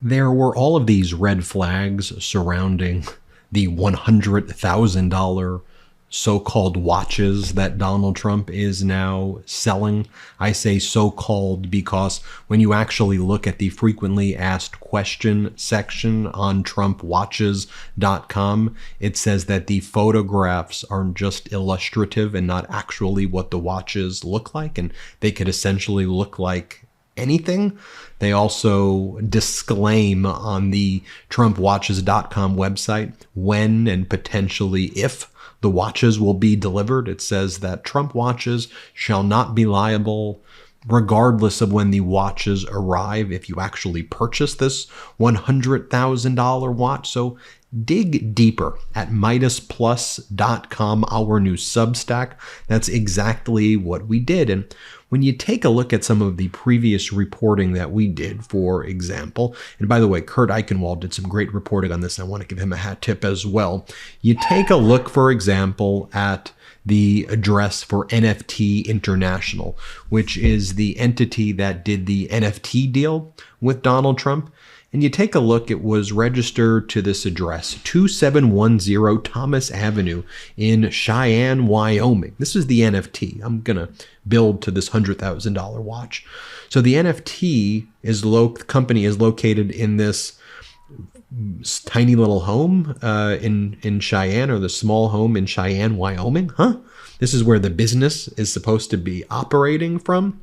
There were all of these red flags surrounding the $100,000 so-called watches that Donald Trump is now selling. I say so-called because when you actually look at the frequently asked question section on TrumpWatches.com, it says that the photographs are just illustrative and not actually what the watches look like, and they could essentially look like anything. They also disclaim on the TrumpWatches.com website when and potentially if the watches will be delivered. It says that Trump watches shall not be liable regardless of when the watches arrive if you actually purchase this $100,000 watch. So dig deeper at MeidasPlus.com, our new Substack. That's exactly what we did. And when you take a look at some of the previous reporting that we did, for example, and by the way, Kurt Eichenwald did some great reporting on this. I want to give him a hat tip as well. You take a look, for example, at the address for NFT International, which is the entity that did the NFT deal with Donald Trump. And you take a look, it was registered to this address, 2710 Thomas Avenue in Cheyenne, Wyoming. This is the NFT. I'm going to build to this $100,000 watch. So the NFT company is located in this tiny little home in Cheyenne, or the small home in Cheyenne, Wyoming. This is where the business is supposed to be operating from.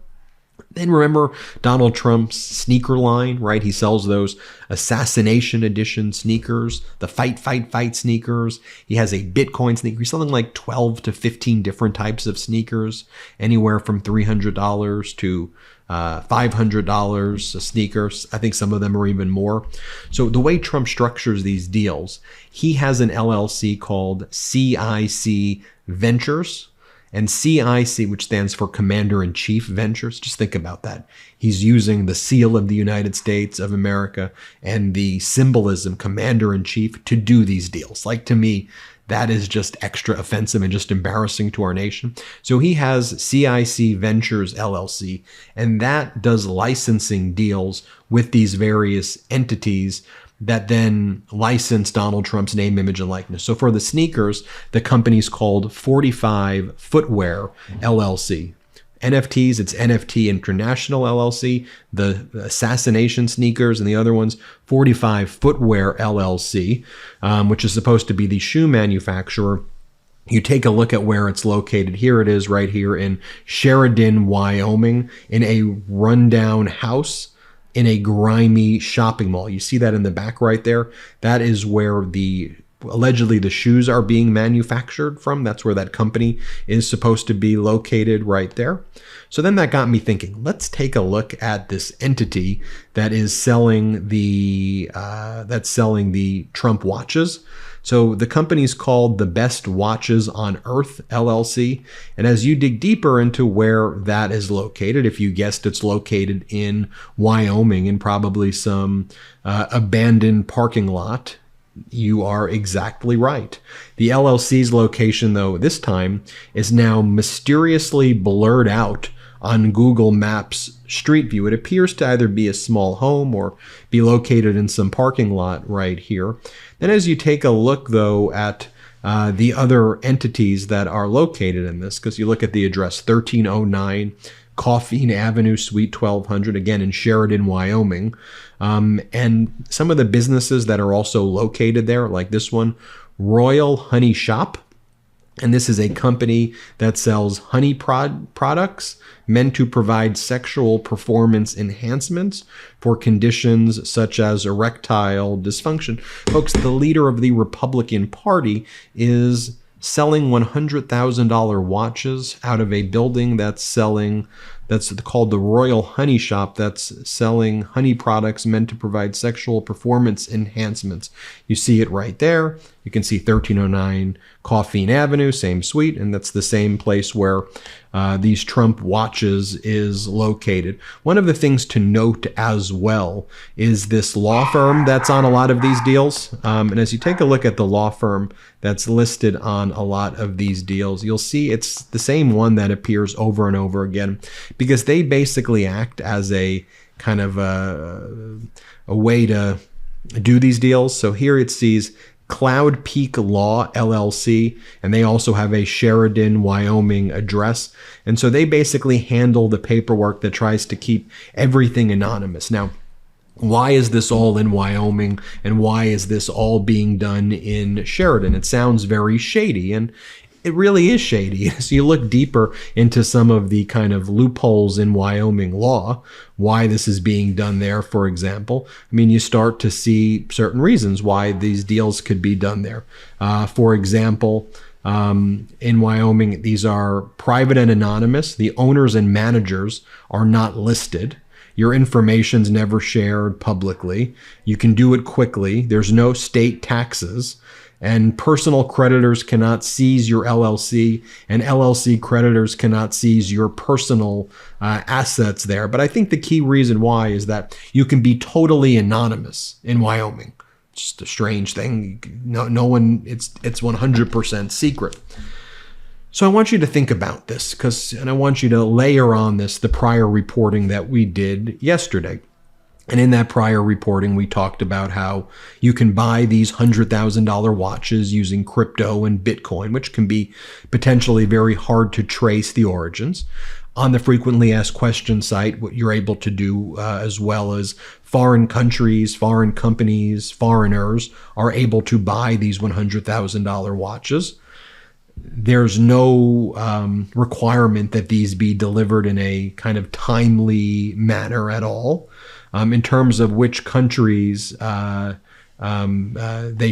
Then remember Donald Trump's sneaker line, right? He sells those assassination edition sneakers, the fight sneakers. He has a Bitcoin sneaker. He's selling like 12 to 15 different types of sneakers, anywhere from $300 to $500 sneakers. I think some of them are even more. So the way Trump structures these deals, he has an LLC called CIC Ventures. And CIC, which stands for Commander-in-Chief Ventures, just think about that. He's using the seal of the United States of America and the symbolism Commander-in-Chief to do these deals. Like, to me, that is just extra offensive and just embarrassing to our nation. So he has CIC Ventures LLC, and that does licensing deals with these various entities that then license Donald Trump's name, image, and likeness. So for the sneakers, the company's called 45 Footwear LLC. NFTs, it's NFT International LLC. The assassination sneakers and the other ones, 45 Footwear LLC, which is supposed to be the shoe manufacturer. You take a look at where it's located. Here it is right here in Sheridan, Wyoming, in a rundown house in a grimy shopping mall. You see that in the back right there? That is where allegedly the shoes are being manufactured from. That's where that company is supposed to be located right there. So then that got me thinking, let's take a look at this entity that is selling the Trump watches. So the company's called The Best Watches on Earth LLC. And as you dig deeper into where that is located, if you guessed it's located in Wyoming in probably some abandoned parking lot, you are exactly right. The LLC's location, though, this time is now mysteriously blurred out on Google Maps Street View. It appears to either be a small home or be located in some parking lot right here. Then as you take a look, though, at the other entities that are located in this, because you look at the address 1309 Coffeen Avenue, Suite 1200, again in Sheridan, Wyoming. And some of the businesses that are also located there, like this one, Royal Honey Shop. And this is a company that sells honey products meant to provide sexual performance enhancements for conditions such as erectile dysfunction. Folks, the leader of the Republican Party is selling $100,000 watches out of a building that's called the Royal Honey Shop, that's selling honey products meant to provide sexual performance enhancements. You see it right there. You can see 1309 Coffeen Avenue, same suite, and that's the same place where these Trump watches is located. One of the things to note as well is this law firm that's on a lot of these deals. And as you take a look at the law firm that's listed on a lot of these deals, you'll see it's the same one that appears over and over again, because they basically act as a kind of a way to do these deals. So here it sees Cloud Peak Law LLC, and they also have a Sheridan, Wyoming address. And so they basically handle the paperwork that tries to keep everything anonymous. Now, why is this all in Wyoming, and why is this all being done in Sheridan? It sounds very shady, and it really is shady. So you look deeper into some of the kind of loopholes in Wyoming law, why this is being done there, for example. I mean, you start to see certain reasons why these deals could be done there. For example, in Wyoming, these are private and anonymous. The owners and managers are not listed. Your information's never shared publicly. You can do it quickly. There's no state taxes. And personal creditors cannot seize your LLC, and LLC creditors cannot seize your personal assets there. But I think the key reason why is that you can be totally anonymous in Wyoming. Just a strange thing. No one, it's 100% secret. So I want you to think about this, and I want you to layer on this the prior reporting that we did yesterday. And in that prior reporting, we talked about how you can buy these $100,000 watches using crypto and Bitcoin, which can be potentially very hard to trace the origins. On the frequently asked questions site, what you're able to do, as well as foreign countries, foreign companies, foreigners are able to buy these $100,000 watches. There's no requirement that these be delivered in a kind of timely manner at all. In terms of which countries they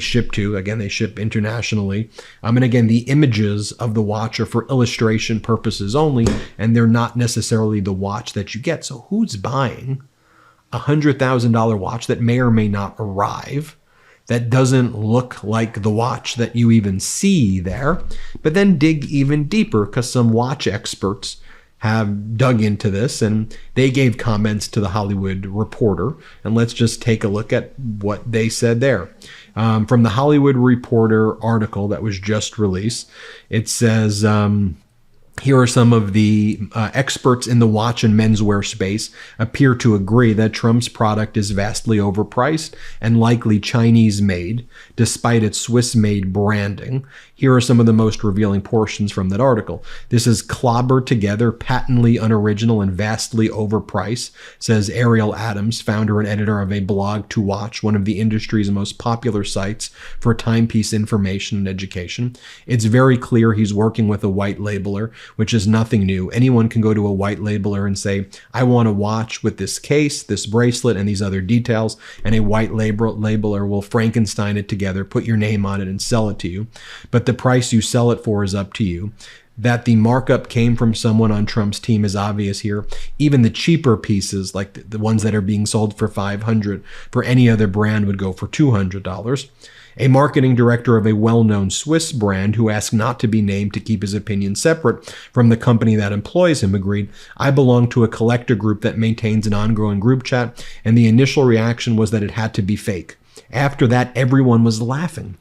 ship to, again, they ship internationally. And again, the images of the watch are for illustration purposes only, and they're not necessarily the watch that you get. So who's buying a $100,000 watch that may or may not arrive, that doesn't look like the watch that you even see there? But then dig even deeper, because some watch experts have dug into this, and they gave comments to the Hollywood Reporter. And let's just take a look at what they said there. From the Hollywood Reporter article that was just released, it says, here are some of the experts in the watch and menswear space appear to agree that Trump's product is vastly overpriced and likely Chinese-made, despite its Swiss-made branding. Here are some of the most revealing portions from that article. This is clobbered together, patently unoriginal, and vastly overpriced, says Ariel Adams, founder and editor of a blog to watch, one of the industry's most popular sites for timepiece information and education. It's very clear he's working with a white labeler, which is nothing new. Anyone can go to a white labeler and say, I want a watch with this case, this bracelet, and these other details, and a white labeler will Frankenstein it together, put your name on it, and sell it to you. But the price you sell it for is up to you. That the markup came from someone on Trump's team is obvious here. Even the cheaper pieces, like the ones that are being sold for $500, for any other brand would go for $200. A marketing director of a well-known Swiss brand who asked not to be named to keep his opinion separate from the company that employs him agreed, I belong to a collector group that maintains an ongoing group chat, and the initial reaction was that it had to be fake. After that, everyone was laughing.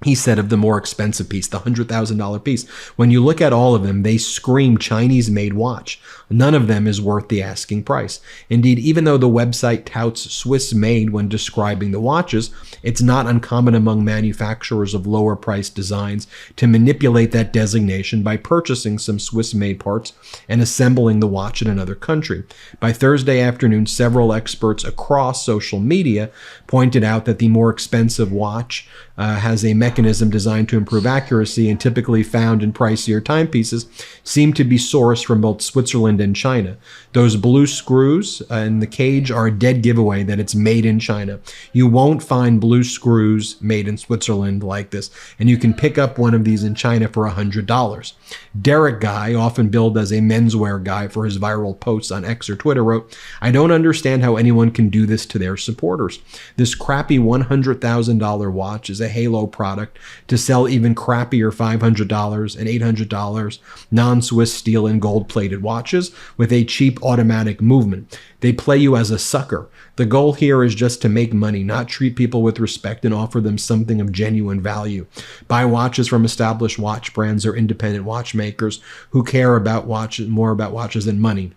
He said of the more expensive piece, the $100,000 piece, when you look at all of them, they scream Chinese-made watch. None of them is worth the asking price. Indeed, even though the website touts Swiss-made when describing the watches, it's not uncommon among manufacturers of lower-priced designs to manipulate that designation by purchasing some Swiss-made parts and assembling the watch in another country. By Thursday afternoon, several experts across social media pointed out that the more expensive watch has a mechanism designed to improve accuracy, and typically found in pricier timepieces seem to be sourced from both Switzerland and China. Those blue screws in the cage are a dead giveaway that it's made in China. You won't find blue screws made in Switzerland like this, and you can pick up one of these in China for $100. Derek Guy, often billed as a menswear guy for his viral posts on X or Twitter, wrote, I don't understand how anyone can do this to their supporters. This crappy $100,000 watch is a halo product to sell even crappier $500 and $800 non-Swiss steel and gold-plated watches with a cheap automatic movement. They play you as a sucker. The goal here is just to make money, not treat people with respect and offer them something of genuine value. Buy watches from established watch brands or independent watchmakers who care about watches more about watches than money.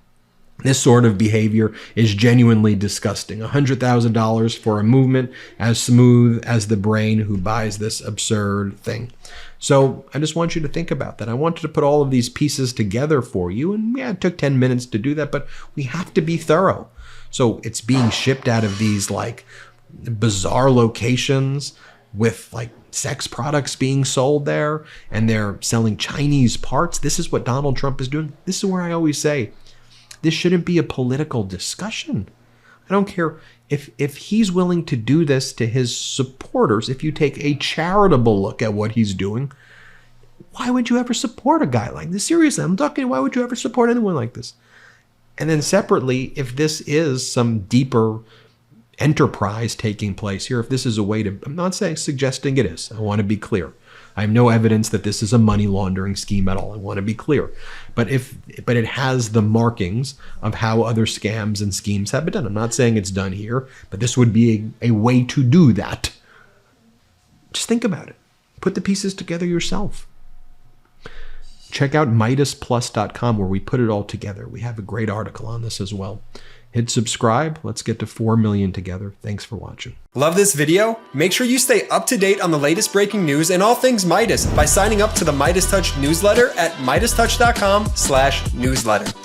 This sort of behavior is genuinely disgusting. $100,000 for a movement as smooth as the brain who buys this absurd thing. So I just want you to think about that. I wanted to put all of these pieces together for you. And yeah, it took 10 minutes to do that, but we have to be thorough. So it's being shipped out of these like bizarre locations with like sex products being sold there, and they're selling Chinese parts. This is what Donald Trump is doing. This is where I always say, this shouldn't be a political discussion. I don't care if he's willing to do this to his supporters. If you take a charitable look at what he's doing, why would you ever support a guy like this? Seriously, I'm talking, why would you ever support anyone like this? And then separately, if this is some deeper enterprise taking place here, if this is a way to, I'm not suggesting it is. I want to be clear. I have no evidence that this is a money laundering scheme at all. I want to be clear. But it has the markings of how other scams and schemes have been done. I'm not saying it's done here, but this would be a way to do that. Just think about it. Put the pieces together yourself. Check out MeidasPlus.com where we put it all together. We have a great article on this as well. Hit subscribe. Let's get to 4 million together. Thanks for watching. Love this video? Make sure you stay up to date on the latest breaking news and all things Meidas by signing up to the MeidasTouch newsletter at MeidasTouch.com/newsletter.